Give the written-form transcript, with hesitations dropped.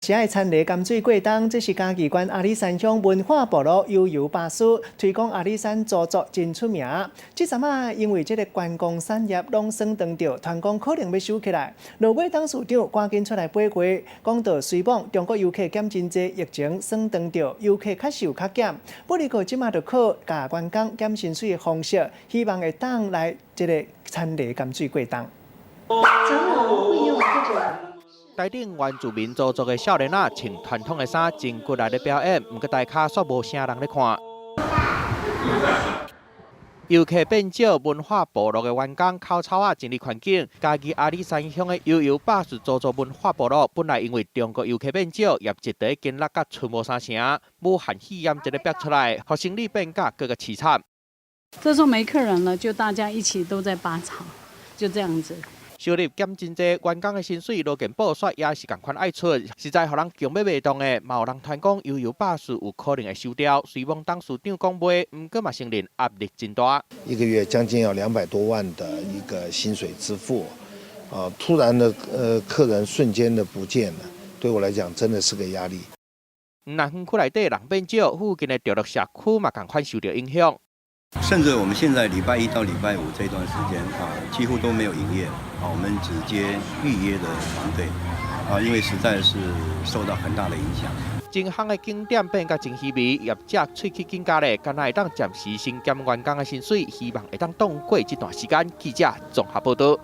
是爱参礼甘水过冬，这是嘉义县阿里山乡文化部落悠游巴士推广阿里山著作真出名。这阵啊，因为这个观光产业拢算当着，团工可能要收起来。落尾董事长赶紧出来背话，讲到虽望中国游客减真济，疫情算当着游客较受较减，不过即马就靠甲观光减薪水的方式，希望会当来这个参礼甘水过冬。长老会用这种。台顶原住民族的少年仔穿传统的衫，真骨力咧表演，不过大卡煞无啥人咧看。游客变少，文化部落的员工口草啊，整理环境。嘉义阿里山乡的悠游巴士祖族文化部落，本来因为中国游客变少，业绩在经历甲出无啥成，武汉肺炎一个逼出来，互生意变价更加凄惨。这时候没客人了，就大家一起都在拔草，就这样子。收入减真济，员工的薪水路见报税也是共款爱出，实在互人强要袂动的，嘛有人传讲悠游巴士有可能会收掉。虽望董事长讲袂，不过嘛承认压力真大。一个月将近要200多万的一个薪水支付，突然的客人瞬间的不见了，对我来讲真的是个压力。南园区内底人变少，附近的着落社区嘛共款受到影响。甚至我们现在礼拜1到礼拜5这段时间几乎都没有营业我们只接预约的团队因为实在是受到很大的影响。真行的景点变甲真稀微，业者喙齿紧加咧，敢若会当暂时先减员工的薪水，希望会当度过这段时间。记者综合报道。